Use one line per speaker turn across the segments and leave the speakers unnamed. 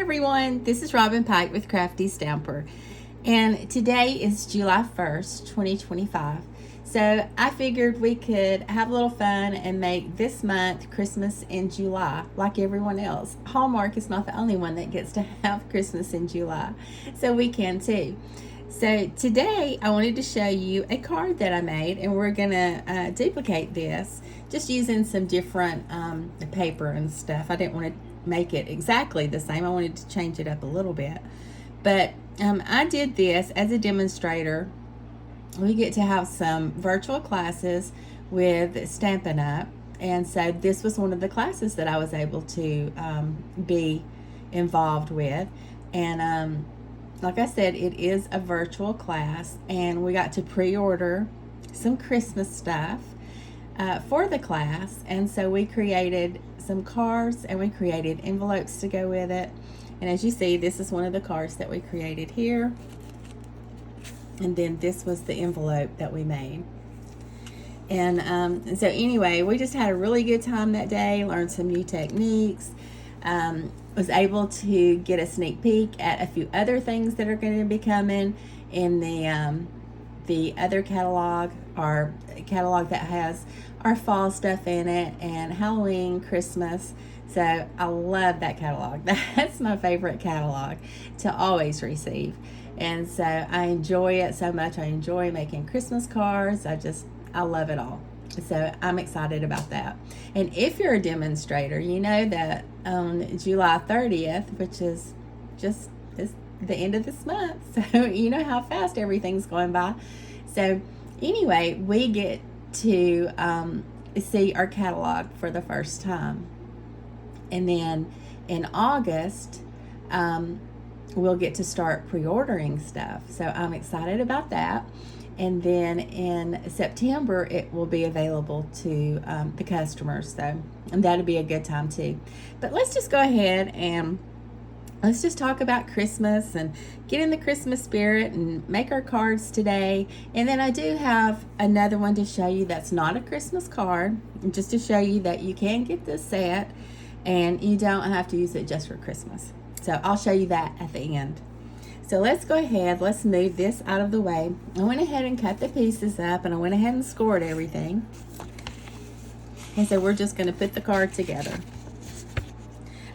everyone, this is Robin Pike with Crafty Stamper, and today is July 1st, 2025. So I figured we could have a little fun and make this month Christmas in July like everyone else. Hallmark is not the only one that gets to have Christmas in July, so we can too. So today I wanted to show you a card that I made, and we're gonna duplicate this just using some different paper and stuff. I didn't want to make it exactly the same. I wanted to change it up a little bit, but I did this as a demonstrator. We get to have some virtual classes with Stampin' Up, and so this was one of the classes that I was able to be involved with. And like I said, it is a virtual class, and we got to pre-order some Christmas stuff for the class. And so we created some cards and we created envelopes to go with it. And as you see, this is one of the cards that we created here. And then this was the envelope that we made. And so anyway, we just had a really good time that day, learned some new techniques, was able to get a sneak peek at a few other things that are going to be coming in the other catalog, our catalog that has our fall stuff in it, and Halloween, Christmas. So I love that catalog. That's my favorite catalog to always receive. And so I enjoy it so much. I enjoy making Christmas cards. I love it all. So I'm excited about that. And if you're a demonstrator, you know that on July 30th, which is just the end of this month, so you know how fast everything's going by. So anyway, we get to see our catalog for the first time. And then in August, we'll get to start pre-ordering stuff. So I'm excited about that. And then in September, it will be available to the customers. So, and that'll be a good time too. But let's just go ahead and let's just talk about Christmas and get in the Christmas spirit and make our cards today. And then I do have another one to show you that's not a Christmas card, just to show you that you can get this set and you don't have to use it just for Christmas. So I'll show you that at the end. So let's go ahead, let's move this out of the way. I went ahead and cut the pieces up, and I went ahead and scored everything. And so we're just going to put the card together.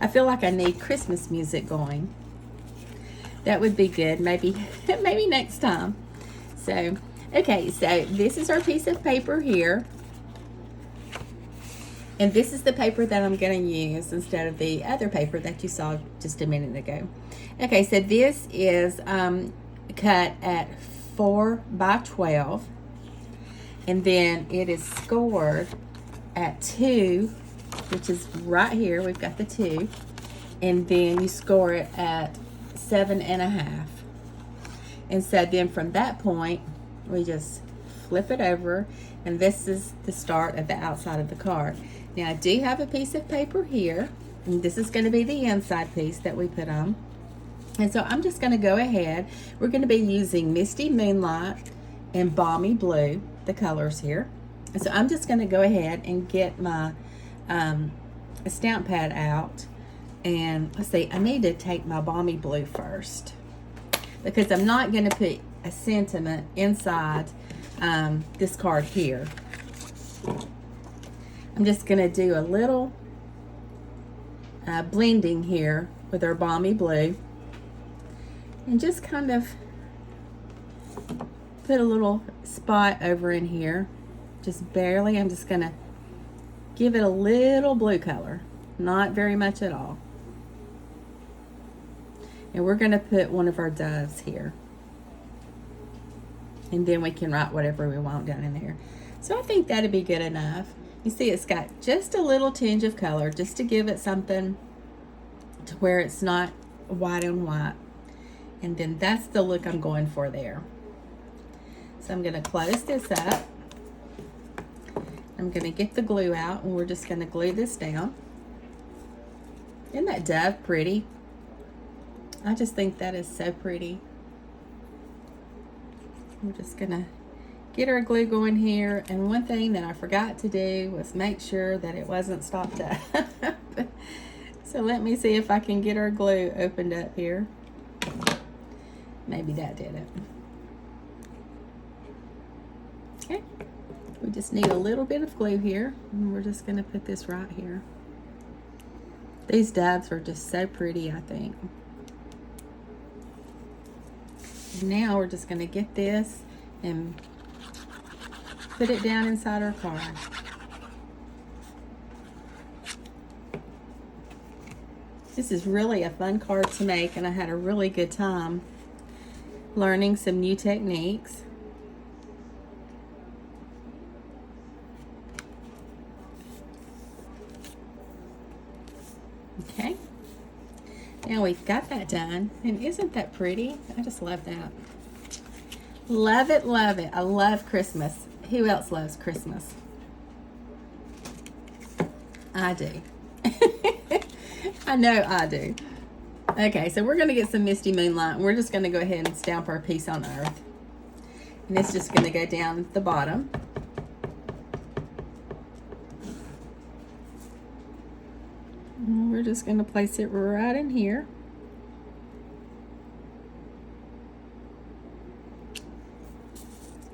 I feel like I need Christmas music going. That would be good, maybe next time. So, okay, so this is our piece of paper here. And this is the paper that I'm going to use instead of the other paper that you saw just a minute ago. Okay, so this is cut at 4 by 12. And then it is scored at 2, which is right here. We've got the 2. And then you score it at 7.5. And so then from that point, we just flip it over. And this is the start of the outside of the card. Now I do have a piece of paper here, and this is going to be the inside piece that we put on. And so I'm just going to go ahead. We're going to be using Misty Moonlight and Balmy Blue, the colors here. And so I'm just going to go ahead and get my stamp pad out. And let's see, I need to take my Balmy Blue first, because I'm not going to put a sentiment inside this card here. I'm just going to do a little blending here with our Balmy Blue, and just kind of put a little spot over in here, just barely. I'm just going to give it a little blue color, not very much at all. And we're going to put one of our doves here, and then we can write whatever we want down in there. So I think that'd be good enough. You see, it's got just a little tinge of color, just to give it something to where it's not white on white. And then that's the look I'm going for there. So I'm going to close this up. I'm going to get the glue out, and we're just going to glue this down. Isn't that dove pretty? I just think that is so pretty. We're just going to get our glue going here. And one thing that I forgot to do was make sure that it wasn't stopped up. So let me see if I can get our glue opened up here. Maybe that did it. Okay, we just need a little bit of glue here, and we're just gonna put this right here. These doves are just so pretty, I think. Now we're just gonna get this and put it down inside our card. This is really a fun card to make, and I had a really good time learning some new techniques. Okay, now we've got that done, and isn't that pretty? I just love that. Love it, love it. I love Christmas. Who else loves Christmas? I do. I know I do. Okay, so we're going to get some Misty Moonlight, and we're just going to go ahead and stamp our Peace on Earth. And it's just going to go down the bottom. And we're just going to place it right in here.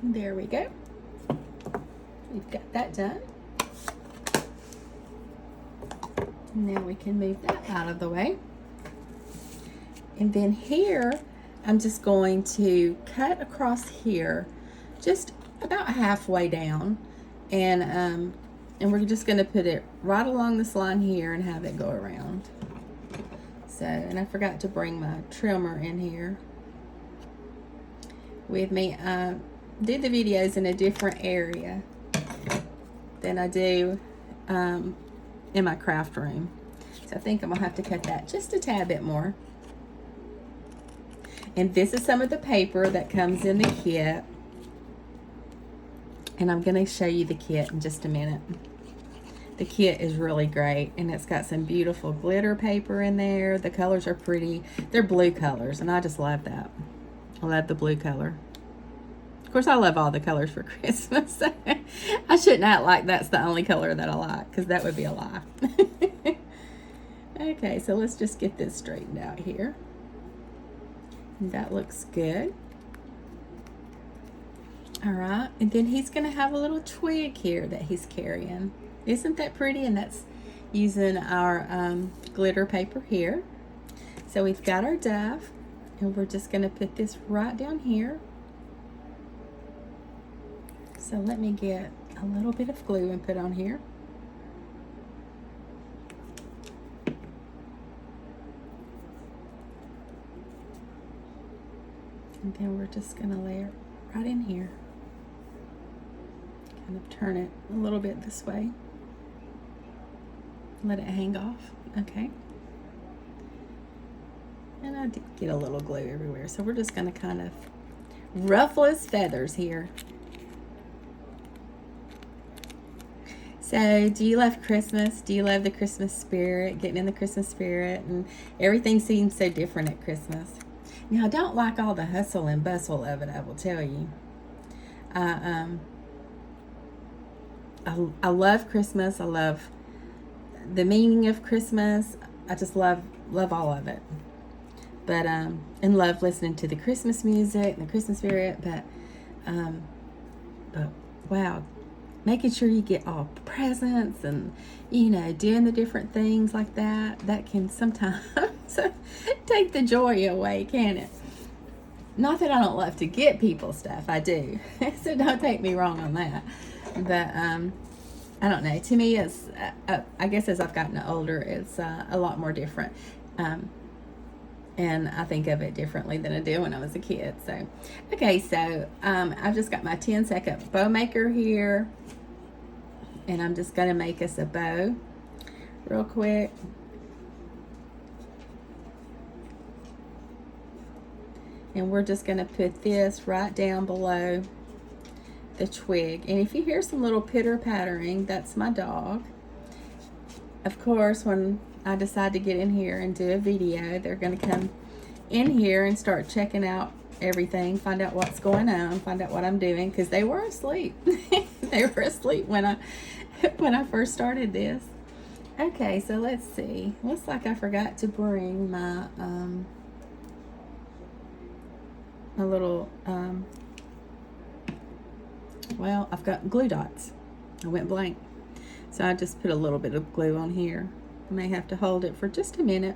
There we go. We've got that done. Now we can move that out of the way. And then here, I'm just going to cut across here, just about halfway down. And we're just going to put it right along this line here and have it go around. So, and I forgot to bring my trimmer in here with me. I do the videos in a different area than I do in my craft room. So I think I'm gonna have to cut that just a tad bit more. And this is some of the paper that comes in the kit. And I'm gonna show you the kit in just a minute. The kit is really great, and it's got some beautiful glitter paper in there. The colors are pretty. They're blue colors, and I just love that. I love the blue color. Of course, I love all the colors for Christmas. I shouldn't act like that's the only color that I like, because that would be a lie. Okay, so let's just get this straightened out here. And that looks good. All right, and then he's going to have a little twig here that he's carrying. Isn't that pretty? And that's using our glitter paper here. So we've got our dove, and we're just going to put this right down here. So let me get a little bit of glue and put on here. And then we're just going to lay it right in here. Kind of turn it a little bit this way. Let it hang off. Okay. And I did get a little glue everywhere. So we're just going to kind of ruffle his feathers here. So, do you love Christmas? Do you love the Christmas spirit, getting in the Christmas spirit? And everything seems so different at Christmas. Now, I don't like all the hustle and bustle of it, I will tell you. I love Christmas. I love the meaning of Christmas. I just love all of it. But, and love listening to the Christmas music and the Christmas spirit. But wow. Making sure you get all presents and, you know, doing the different things like that, that can sometimes take the joy away, can it? Not that I don't love to get people stuff, I do. So don't take me wrong on that. But I don't know. To me, it's, I guess as I've gotten older, it's a lot more different. And I think of it differently than I did when I was a kid. So, okay, so I've just got my 10-second bow maker here. And I'm just going to make us a bow real quick. And we're just going to put this right down below the twig. And if you hear some little pitter-pattering, that's my dog. Of course, when I decide to get in here and do a video, they're going to come in here and start checking out everything, find out what's going on, find out what I'm doing, because they were asleep. They were asleep when I first started this. Okay, so let's see. Looks like I forgot to bring my a little well, I've got glue dots. I went blank. So I just put a little bit of glue on here. I may have to hold it for just a minute.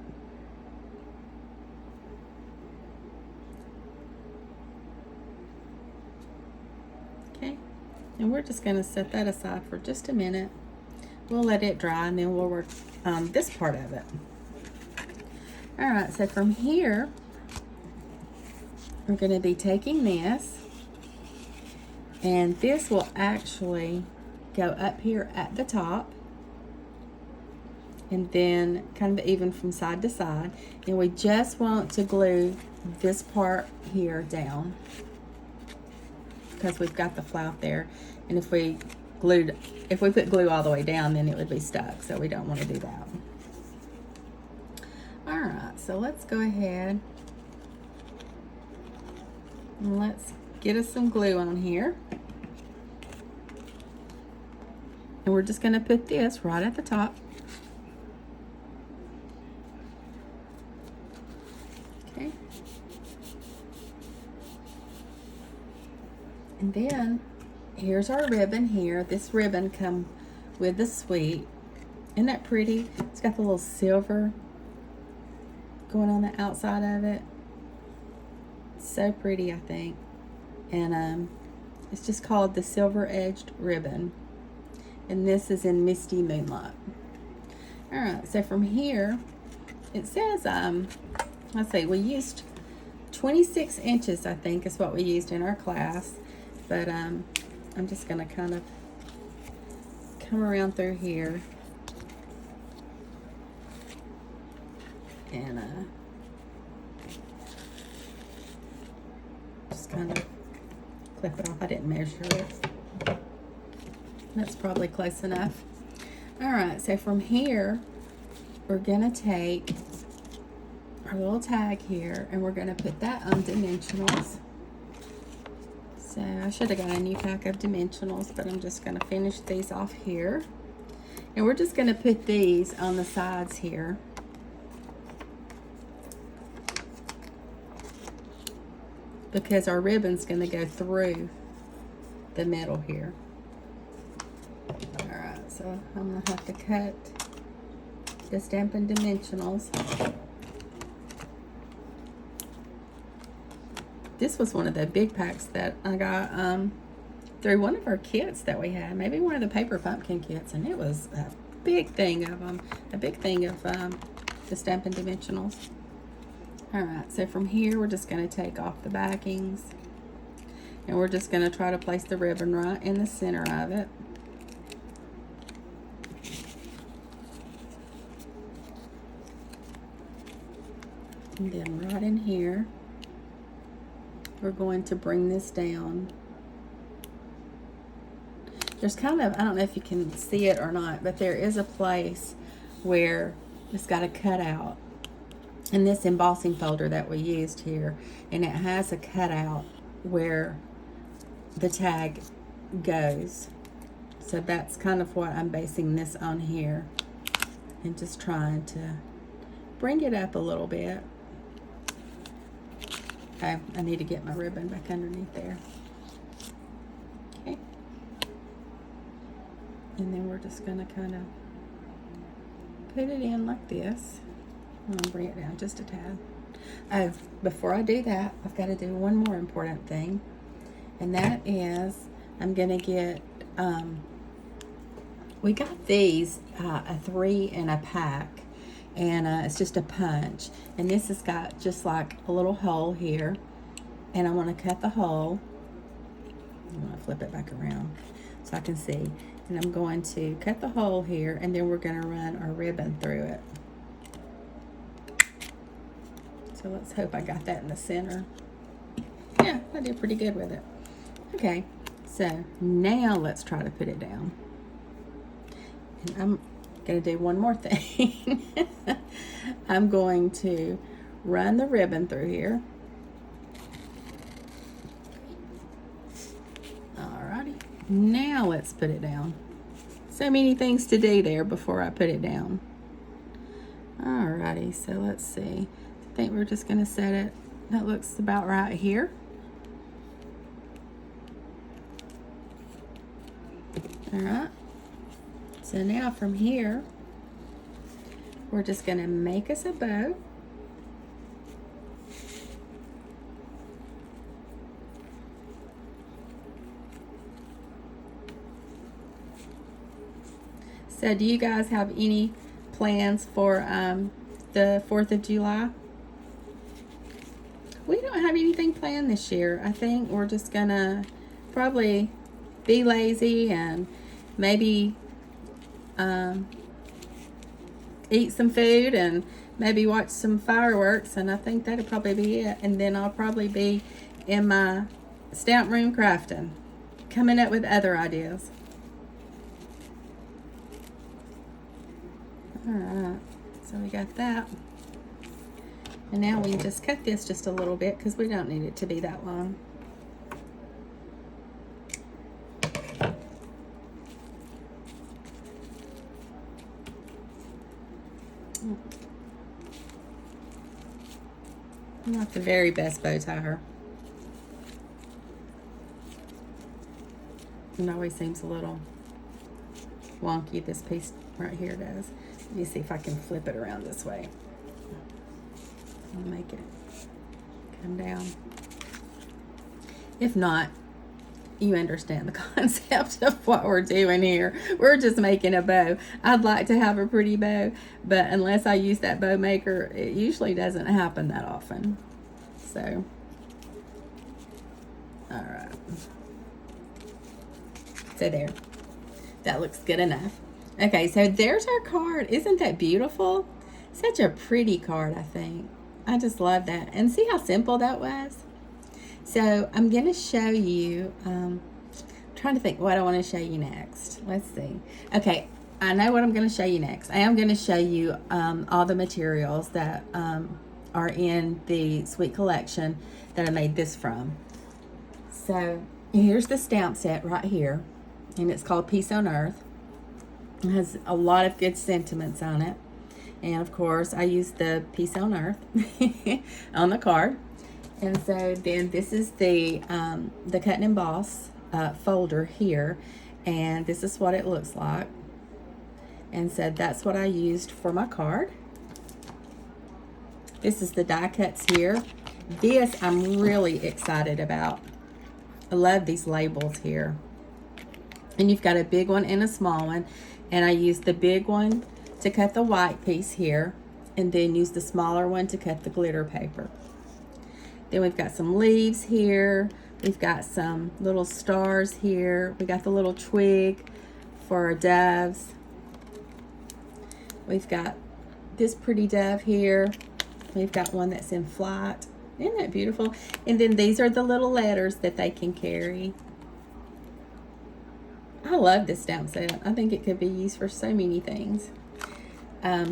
Okay, and we're just going to set that aside for just a minute. We'll let it dry and then we'll work this part of it. All right, so from here, we're going to be taking this, and this will actually go up here at the top, and then kind of even from side to side. And we just want to glue this part here down because we've got the flout there. And if we put glue all the way down, then it would be stuck. So we don't want to do that. All right, so let's go ahead and let's get us some glue on here. And we're just going to put this right at the top. Okay. And then here's our ribbon here. This ribbon comes with the suite. Isn't that pretty? It's got the little silver going on the outside of it. It's so pretty, I think. And it's just called the Silver Edged Ribbon. And this is in Misty Moonlight. All right, so from here, it says, let's see, we used 26 inches, I think, is what we used in our class. But I'm just gonna kind of come around through here and just kind of clip it off. I didn't measure it. That's probably close enough. All right, so from here, we're gonna take our little tag here and we're gonna put that on dimensionals. So I should have got a new pack of dimensionals, but I'm just gonna finish these off here. And we're just gonna put these on the sides here. Because our ribbon's gonna go through the middle here. Alright, so I'm gonna have to cut the Stampin' Dimensionals. This was one of the big packs that I got through one of our kits that we had, maybe one of the Paper Pumpkin kits, and it was a big thing of them, the Stampin' Dimensionals. All right, so from here we're just going to take off the backings, and we're just going to try to place the ribbon right in the center of it. And then right in here, we're going to bring this down. There's kind of, I don't know if you can see it or not, but there is a place where it's got a cutout in this embossing folder that we used here, and it has a cutout where the tag goes. So that's kind of what I'm basing this on here, and just trying to bring it up a little bit. Okay, I need to get my ribbon back underneath there. Okay. And then we're just gonna kind of put it in like this. I'm gonna bring it down just a tad. Before I do that, I've got to do one more important thing, and that is I'm gonna get, we got these, a 3 in a pack, and it's just a punch, and this has got just like a little hole here, and I want to cut the hole. I'm going to flip it back around so I can see, and I'm going to cut the hole here, and then we're going to run our ribbon through it. So let's hope I got that in the center. Yeah, I did pretty good with it. Okay, so now let's try to put it down. And I'm going to do one more thing. I'm going to run the ribbon through here. Alrighty, now let's put it down. So many things to do there before I put it down. Alrighty, so let's see. I think we're just gonna set it, that looks about right here. Alright, so now from here, we're just gonna make us a bow. So do you guys have any plans for the 4th of July? We don't have anything planned this year. I think we're just gonna probably be lazy and maybe eat some food and maybe watch some fireworks, and I think that'll probably be it. And then I'll probably be in my stamp room crafting, coming up with other ideas. Alright, so we got that. And now we can just cut this just a little bit because we don't need it to be that long. I'm not the very best bow tieer. It always seems a little wonky, this piece right here does. Let me see if I can flip it around this way. I'll make it come down. If not, you understand the concept of what we're doing here. We're just making a bow. I'd like to have a pretty bow, but unless I use that bow maker, it usually doesn't happen that often. So, all right. So there, that looks good enough. Okay, so there's our card. Isn't that beautiful? Such a pretty card, I think. I just love that. And see how simple that was? So I'm going to show you, trying to think what I want to show you next. Let's see. Okay, I know what I'm going to show you next. I am going to show you all the materials that are in the Sweet Collection that I made this from. So here's the stamp set right here, and it's called Peace on Earth. It has a lot of good sentiments on it. And of course, I used the Peace on Earth on the card. And so then this is the cut and emboss folder here. And this is what it looks like. And so that's what I used for my card. This is the die cuts here. This I'm really excited about. I love these labels here. And you've got a big one and a small one. And I used the big one to cut the white piece here, and then use the smaller one to cut the glitter paper. Then we've got some leaves here. We've got some little stars here. We got the little twig for our doves. We've got this pretty dove here. We've got one that's in flight. Isn't that beautiful? And then these are the little letters that they can carry. I love this stamp set. I think it could be used for so many things. All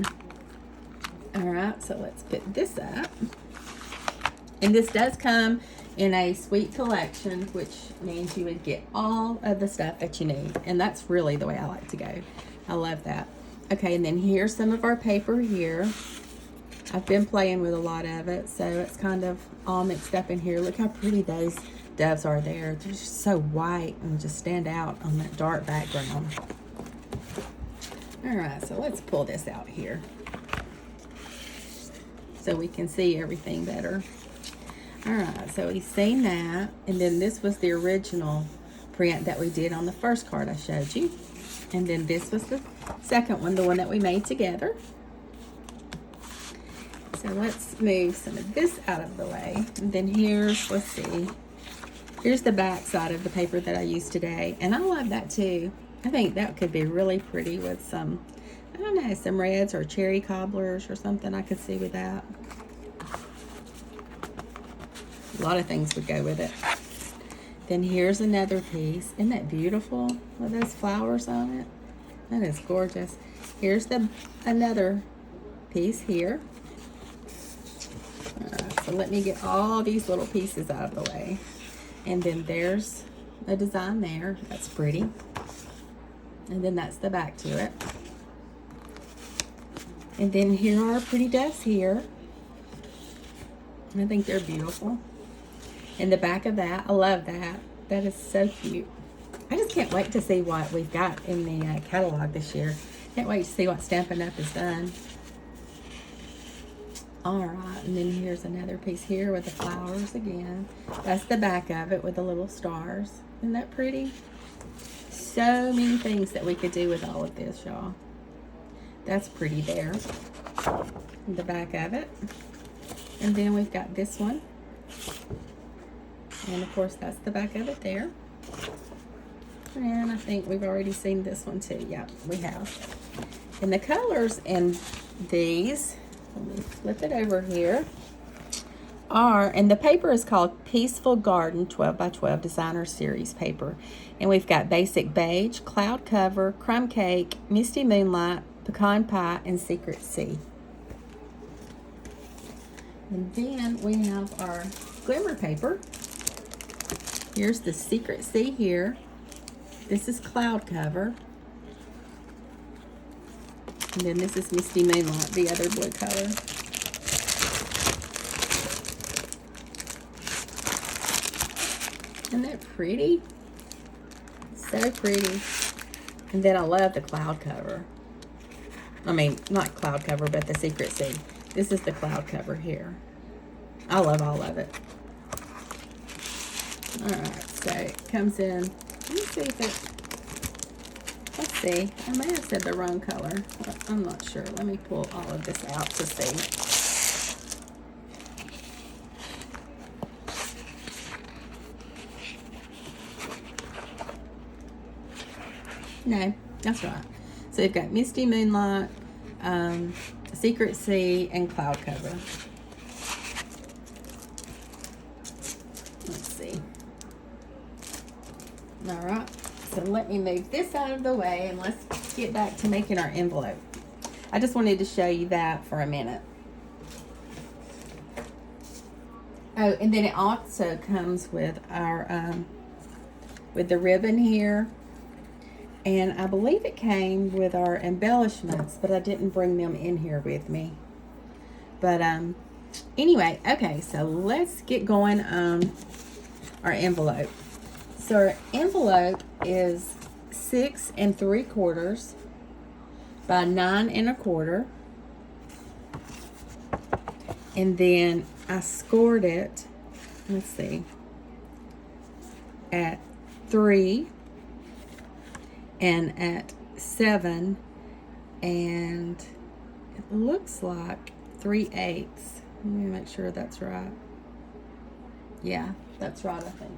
right, so let's put this up. And this does come in a Sweet Collection, which means you would get all of the stuff that you need. And that's really the way I like to go. I love that. Okay, and then here's some of our paper here. I've been playing with a lot of it, so it's kind of all mixed up in here. Look how pretty those doves are there. They're just so white and just stand out on that dark background. All right, so let's pull this out here so we can see everything better. All right, so we've seen that, and then this was the original print that we did on the first card I showed you. And then this was the second one, the one that we made together. So let's move some of this out of the way. And then here's, let's see, here's the back side of the paper that I used today. And I love that too. I think that could be really pretty with some, I don't know, some reds or cherry cobblers or something I could see with that. A lot of things would go with it. Then here's another piece. Isn't that beautiful with those flowers on it? That is gorgeous. Here's another piece here. All right, so let me get all these little pieces out of the way. And then there's a design there. That's pretty. And then that's the back to it. And then here are our pretty doves here. And I think they're beautiful. And the back of that, I love that. That is so cute. I just can't wait to see what we've got in the catalog this year. Can't wait to see what Stampin' Up! Has done. Alright, and then here's another piece here with the flowers again. That's the back of it with the little stars. Isn't that pretty? So many things that we could do with all of this, y'all. That's pretty there. The back of it. And then we've got this one. And of course that's the back of it there. And I think we've already seen this one too. Yeah, we have. And the colors in these, let me flip it over here, and the paper is called Peaceful Garden 12 by 12 Designer Series paper. And we've got Basic Beige, Cloud Cover, Crumb Cake, Misty Moonlight, Pecan Pie, and Secret Sea. And then we have our glimmer paper. Here's the Secret Sea here. This is Cloud Cover. And then this is Misty Moonlight, the other blue color. Isn't that pretty? So pretty. And then I love the Cloud Cover. I mean, not Cloud Cover, but the Secret Sea. This is the Cloud Cover here. I love all of it. Alright, so it comes in. Let me see if it, let's see. I may have said the wrong color. I'm not sure. Let me pull all of this out to see. No, that's right. So you've got Misty Moonlight, Secret Sea, and Cloud Cover. Let's see. All right. So let me move this out of the way and let's get back to making our envelope. I just wanted to show you that for a minute. Oh, and then it also comes with our, with the ribbon here. And I believe it came with our embellishments, but I didn't bring them in here with me. But anyway, okay, so let's get going on our envelope. So our envelope is 6 3/4 by 9 1/4. And then I scored it, let's see, at 3 and at 7, and it looks like 3/8. Let me make sure that's right. Yeah, that's right, I think.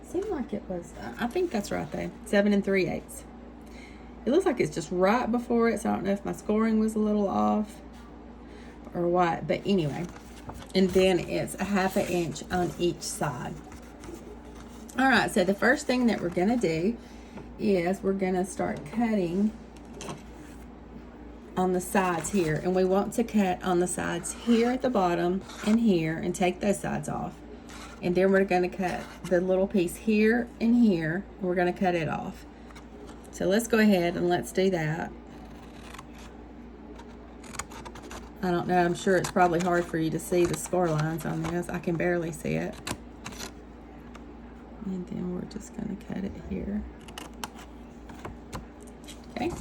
Seemed like it was, I think that's right though. 7 3/8. It looks like it's just right before it, so I don't know if my scoring was a little off or what, but anyway. And then it's a 1/2 inch on each side. All right, so the first thing that we're gonna do is we're gonna start cutting on the sides here, and we want to cut on the sides here at the bottom and here, and take those sides off. And then we're gonna cut the little piece here and here, and we're gonna cut it off. So let's go ahead and let's do that. I don't know, I'm sure it's probably hard for you to see the score lines on this. I can barely see it. And then we're just going to cut it here. Okay.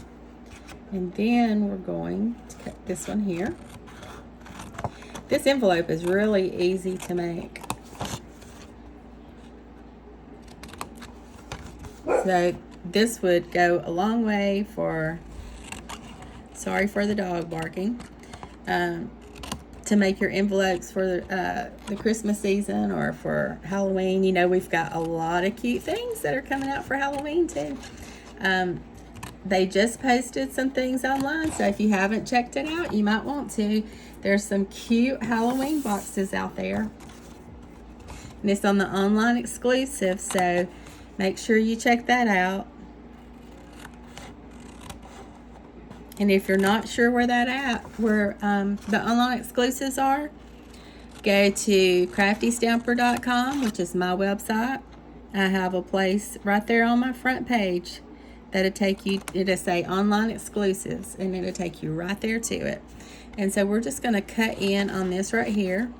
And then we're going to cut this one here. This envelope is really easy to make. So this would go a long way for, sorry for the dog barking, to make your envelopes for the Christmas season or for Halloween. You know, we've got a lot of cute things that are coming out for Halloween too. They just posted some things online, so if you haven't checked it out, you might want to. There's some cute Halloween boxes out there. And it's on the online exclusive, so make sure you check that out. And if you're not sure where the online exclusives are, go to craftystamper.com, which is my website, I have a place right there on my front page that'll take you, it'll say online exclusives, and it'll take you right there to it. And so we're just going to cut in on this right here,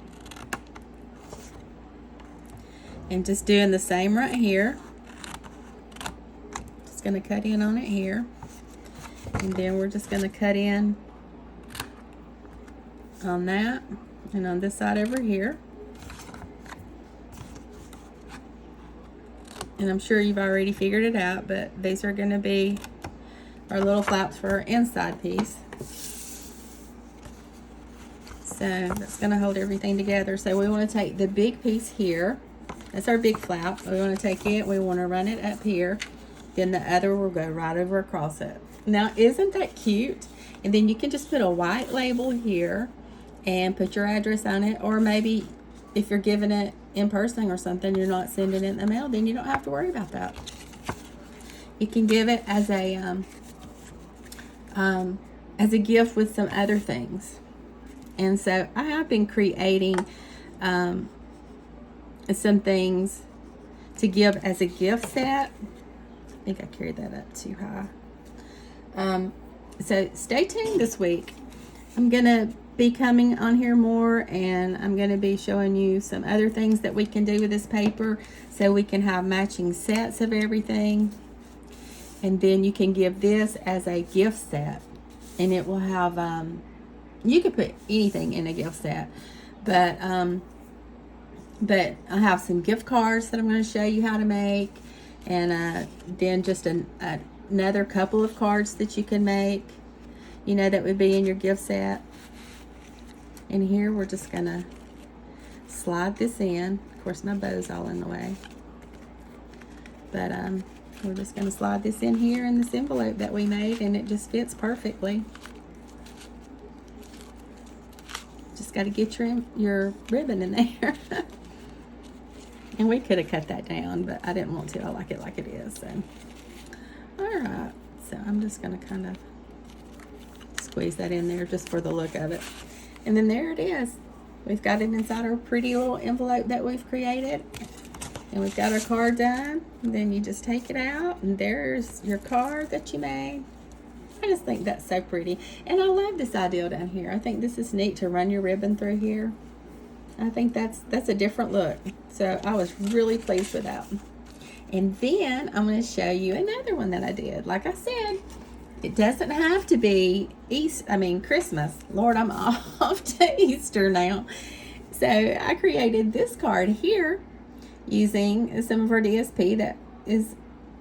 and just doing the same right here. Just going to cut in on it here, and then we're just going to cut in on that and on this side over here. And I'm sure you've already figured it out, but these are going to be our little flaps for our inside piece. So that's going to hold everything together. So we want to take the big piece here. That's our big flap. We want to take it, we want to run it up here. Then the other will go right over across it. Now, isn't that cute? And then you can just put a white label here and put your address on it. Or maybe if you're giving it in person or something, you're not sending it in the mail, then you don't have to worry about that. You can give it as a gift with some other things. And so I have been creating some things to give as a gift set. I think I carried that up too high. So stay tuned this week. I'm gonna be coming on here more, and I'm going to be showing you some other things that we can do with this paper, so we can have matching sets of everything. And then you can give this as a gift set, and it will have you could put anything in a gift set, but I have some gift cards that I'm going to show you how to make, and then just another couple of cards that you can make, you know, that would be in your gift set. And here we're just gonna slide this in. Of course, my bow's all in the way, but we're just gonna slide this in here in this envelope that we made, and it just fits perfectly. Just got to get your ribbon in there. And we could have cut that down, but I didn't want to. I like it like it is. So, all right. So I'm just gonna kind of squeeze that in there just for the look of it. And then there it is. We've got it inside our pretty little envelope that we've created. And we've got our card done. And then you just take it out, and there's your card that you made. I just think that's so pretty. And I love this idea down here. I think this is neat to run your ribbon through here. I think that's a different look. So I was really pleased with that. And then I'm going to show you another one that I did. Like I said, it doesn't have to be Christmas. Lord, I'm off to Easter now. So I created this card here using some of our DSP that is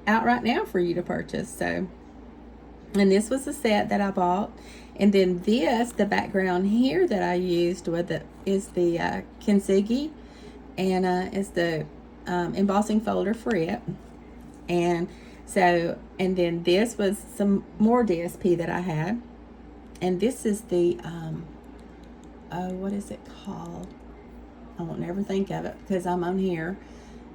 out right now for you to purchase. So, and this was a set that I bought. And then this, the background here that I used is the kintsugi, and is the embossing folder for it. And then this was some more DSP that I had. And this is the, what is it called? I won't never think of it because I'm on here.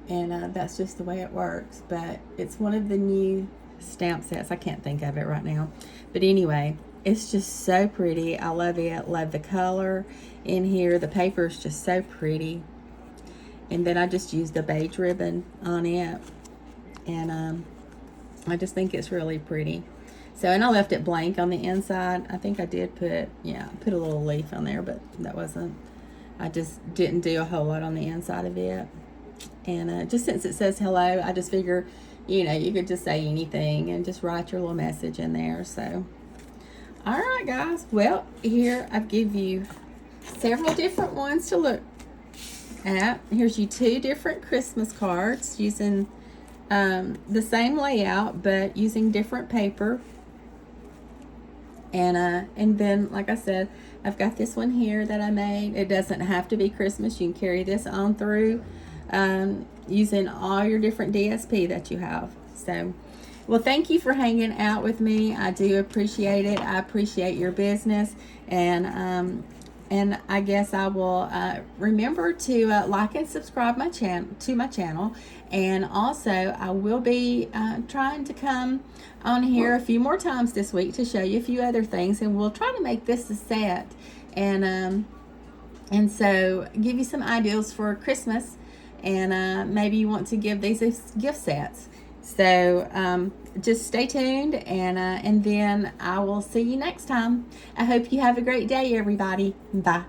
And that's just the way it works. But it's one of the new stamp sets. I can't think of it right now. But anyway, it's just so pretty. I love it. Love the color in here. The paper is just so pretty. And then I just used a beige ribbon on it. And I just think it's really pretty. So, and I left it blank on the inside. I think I did put a little leaf on there, but I just didn't do a whole lot on the inside of it. And just since it says hello, I just figure, you could just say anything and just write your little message in there. So, all right, guys. Well, here I've give you several different ones to look at. Here's you 2 different Christmas cards using the same layout, but using different paper. And then, like I said, I've got this one here that I made. It doesn't have to be Christmas. You can carry this on through using all your different DSP that you have. So, well, thank you for hanging out with me. I do appreciate it. I appreciate your business. And I guess I will remember to like and subscribe to my channel. And also, I will be trying to come on here a few more times this week to show you a few other things. And we'll try to make this a set. And so give you some ideas for Christmas. and maybe you want to give these as gift sets. So just stay tuned, and then I will see you next time. I hope you have a great day, everybody. Bye.